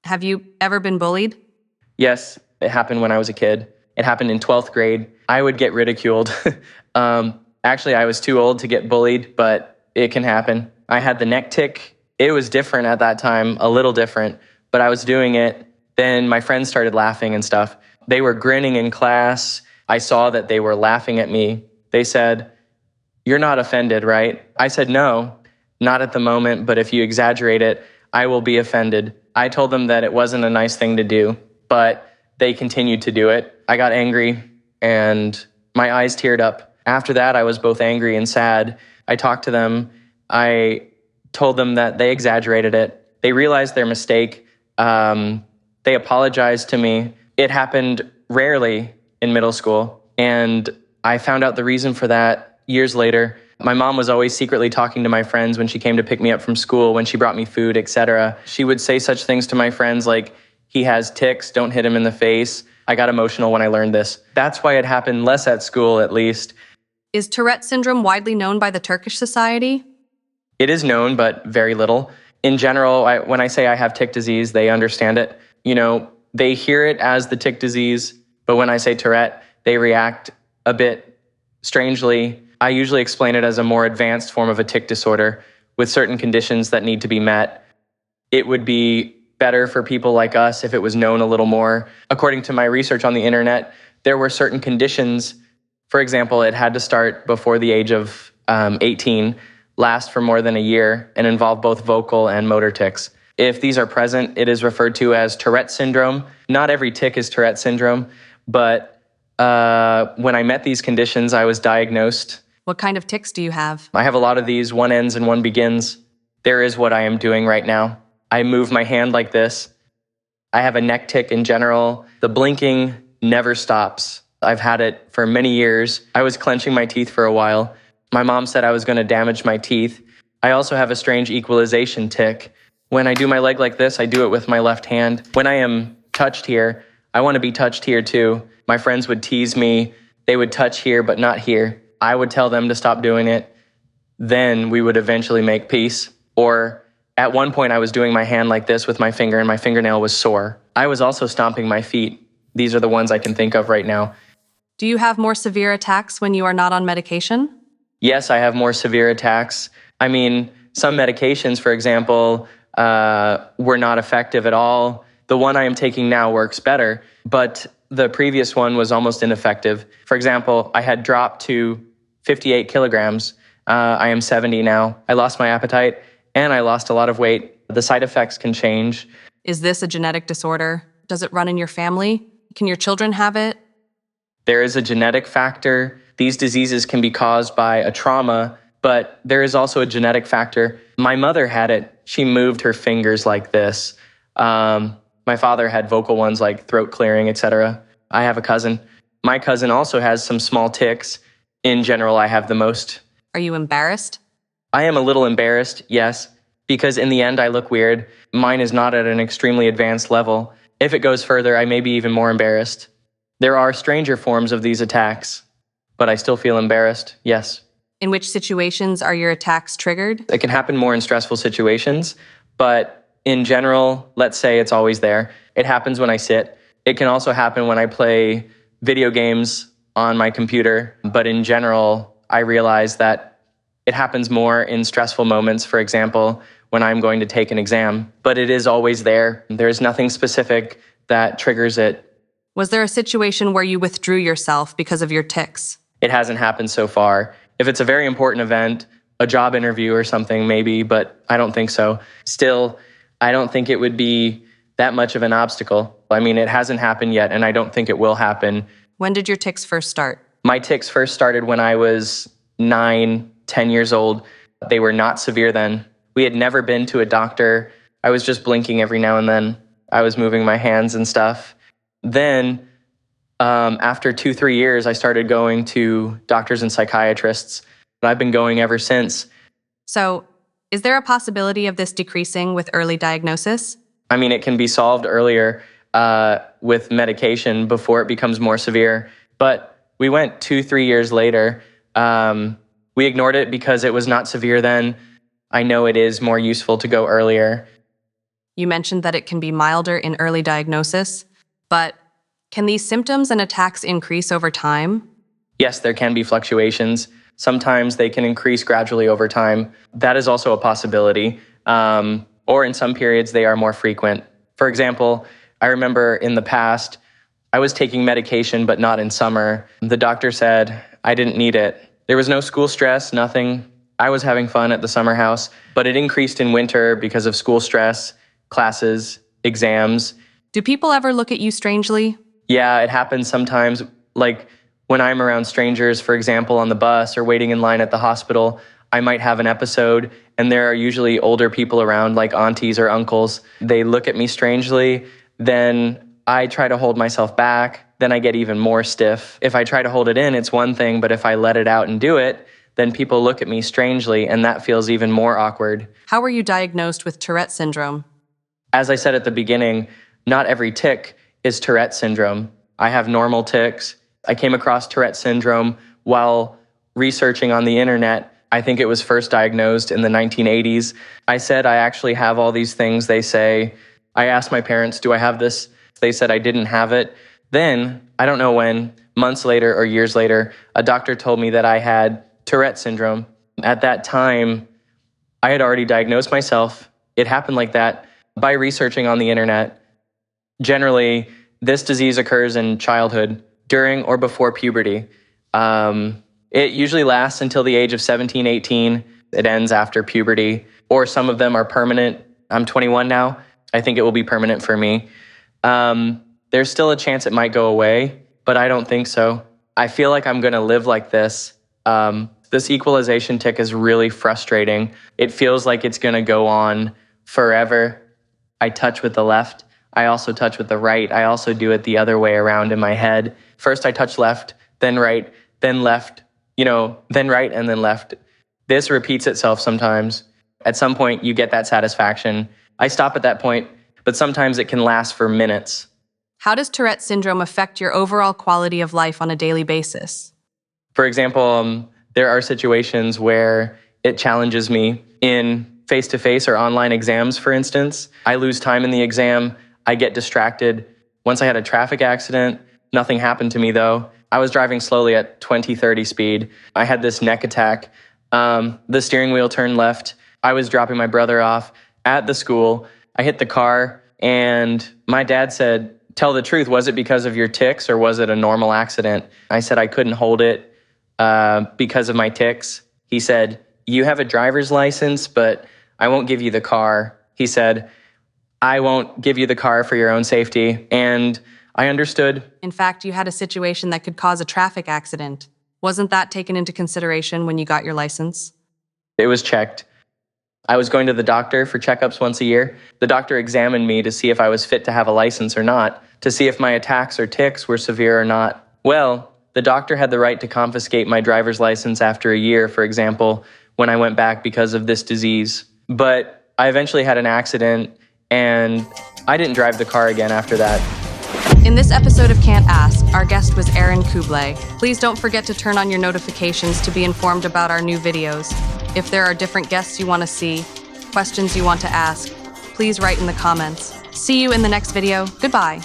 Have you ever been bullied? Yes, it happened when I was a kid. It happened in 12th grade. I would get ridiculed. Actually, I was too old to get bullied, but it can happen. I had the neck tic. It was different at that time, a little different, but I was doing it. Then my friends started laughing and stuff. They were grinning in class. I saw that they were laughing at me. They said, "You're not offended, right?" I said, "No, not at the moment, but if you exaggerate it, I will be offended." I told them that it wasn't a nice thing to do, but they continued to do it. I got angry and my eyes teared up. After that, I was both angry and sad. I talked to them. I told them that they exaggerated it. They realized their mistake. They apologized to me. It happened rarely in middle school, and I found out the reason for that years later. My mom was always secretly talking to my friends when she came to pick me up from school, when she brought me food, etc. She would say such things to my friends like, "He has tics, don't hit him in the face." I got emotional when I learned this. That's why it happened less at school, at least. Is Tourette syndrome widely known by the Turkish society? It is known, but very little. In general, when I say I have tic disease, they understand it. They hear it as the tic disease, but when I say Tourette, they react a bit strangely. I usually explain it as a more advanced form of a tic disorder with certain conditions that need to be met. It would be better for people like us if it was known a little more. According to my research on the internet, there were certain conditions. For example, it had to start before the age of 18, last for more than a year, and involve both vocal and motor tics. If these are present, it is referred to as Tourette Syndrome. Not every tic is Tourette Syndrome, but when I met these conditions, I was diagnosed. What kind of tics do you have? I have a lot of these. One ends and one begins. There is what I am doing right now. I move my hand like this. I have a neck tic in general. The blinking never stops. I've had it for many years. I was clenching my teeth for a while. My mom said I was going to damage my teeth. I also have a strange equalization tic. When I do my leg like this, I do it with my left hand. When I am touched here, I want to be touched here too. My friends would tease me. They would touch here, but not here. I would tell them to stop doing it. Then we would eventually make peace. Or at one point, I was doing my hand like this with my finger, and my fingernail was sore. I was also stomping my feet. These are the ones I can think of right now. Do you have more severe attacks when you are not on medication? Yes, I have more severe attacks. I mean, some medications, for example, were not effective at all. The one I am taking now works better, but the previous one was almost ineffective. For example, I had dropped to 58 kilograms. I am 70 now. I lost my appetite and I lost a lot of weight. The side effects can change. Is this a genetic disorder? Does it run in your family? Can your children have it? There is a genetic factor. These diseases can be caused by a trauma, but there is also a genetic factor. My mother had it. She moved her fingers like this. My father had vocal ones like throat clearing, etc. I have a cousin. My cousin also has some small tics. In general, I have the most. Are you embarrassed? I am a little embarrassed, yes, because in the end I look weird. Mine is not at an extremely advanced level. If it goes further, I may be even more embarrassed. There are stranger forms of these attacks, but I still feel embarrassed, yes. In which situations are your attacks triggered? It can happen more in stressful situations, but in general, let's say it's always there. It happens when I sit. It can also happen when I play video games on my computer, but in general, I realize that it happens more in stressful moments, for example, when I'm going to take an exam, but it is always there. There's nothing specific that triggers it. Was there a situation where you withdrew yourself because of your tics? It hasn't happened so far. If it's a very important event, a job interview or something, maybe, but I don't think so. Still, I don't think it would be that much of an obstacle. I mean, it hasn't happened yet, and I don't think it will happen. When did your tics first start? My tics first started when I was 9, 10 years old. They were not severe then. We had never been to a doctor. I was just blinking every now and then. I was moving my hands and stuff. Then, after 2-3 years, I started going to doctors and psychiatrists. I've been going ever since. So, is there a possibility of this decreasing with early diagnosis? I mean, it can be solved earlier with medication before it becomes more severe. But we went 2-3 years later. We ignored it because it was not severe then. I know it is more useful to go earlier. You mentioned that it can be milder in early diagnosis, but can these symptoms and attacks increase over time? Yes, there can be fluctuations. Sometimes they can increase gradually over time. That is also a possibility. Or in some periods, they are more frequent. For example, I remember in the past, I was taking medication, but not in summer. The doctor said I didn't need it. There was no school stress, nothing. I was having fun at the summer house, but it increased in winter because of school stress, classes, exams. Do people ever look at you strangely? Yeah, it happens sometimes. Like when I'm around strangers, for example, on the bus or waiting in line at the hospital, I might have an episode and there are usually older people around, like aunties or uncles. They look at me strangely. Then I try to hold myself back. Then I get even more stiff. If I try to hold it in, it's one thing, but if I let it out and do it, then people look at me strangely and that feels even more awkward. How were you diagnosed with Tourette Syndrome? As I said at the beginning, not every tic is Tourette Syndrome. I have normal tics. I came across Tourette Syndrome while researching on the internet. I think it was first diagnosed in the 1980s. I said, I actually have all these things. They say, I asked my parents, do I have this? They said I didn't have it. Then, I don't know when, months later or years later, a doctor told me that I had Tourette Syndrome. At that time, I had already diagnosed myself. It happened like that by researching on the internet. Generally, this disease occurs in childhood, during or before puberty. It usually lasts until the age of 17, 18. It ends after puberty, or some of them are permanent. I'm 21 now. I think it will be permanent for me. There's still a chance it might go away, but I don't think so. I feel like I'm going to live like this. This equalization tic is really frustrating. It feels like it's going to go on forever. I touch with the left. I also touch with the right. I also do it the other way around in my head. First I touch left, then right, then left, then right, and then left. This repeats itself sometimes. At some point, you get that satisfaction. I stop at that point, but sometimes it can last for minutes. How does Tourette Syndrome affect your overall quality of life on a daily basis? For example, there are situations where it challenges me in face-to-face or online exams, for instance. I lose time in the exam. I get distracted. Once I had a traffic accident, nothing happened to me though. I was driving slowly at 20, 30 speed. I had this neck attack. The steering wheel turned left. I was dropping my brother off at the school. I hit the car and my dad said, tell the truth, was it because of your tics or was it a normal accident? I said I couldn't hold it because of my tics. He said, you have a driver's license, but I won't give you the car. He said, I won't give you the car for your own safety. And I understood. In fact, you had a situation that could cause a traffic accident. Wasn't that taken into consideration when you got your license? It was checked. I was going to the doctor for checkups once a year. The doctor examined me to see if I was fit to have a license or not, to see if my attacks or tics were severe or not. Well, the doctor had the right to confiscate my driver's license after a year, for example, when I went back because of this disease. But I eventually had an accident and I didn't drive the car again after that. In this episode of Can't Ask, our guest was Aaron Kublai. Please don't forget to turn on your notifications to be informed about our new videos. If there are different guests you want to see, questions you want to ask, please write in the comments. See you in the next video. Goodbye.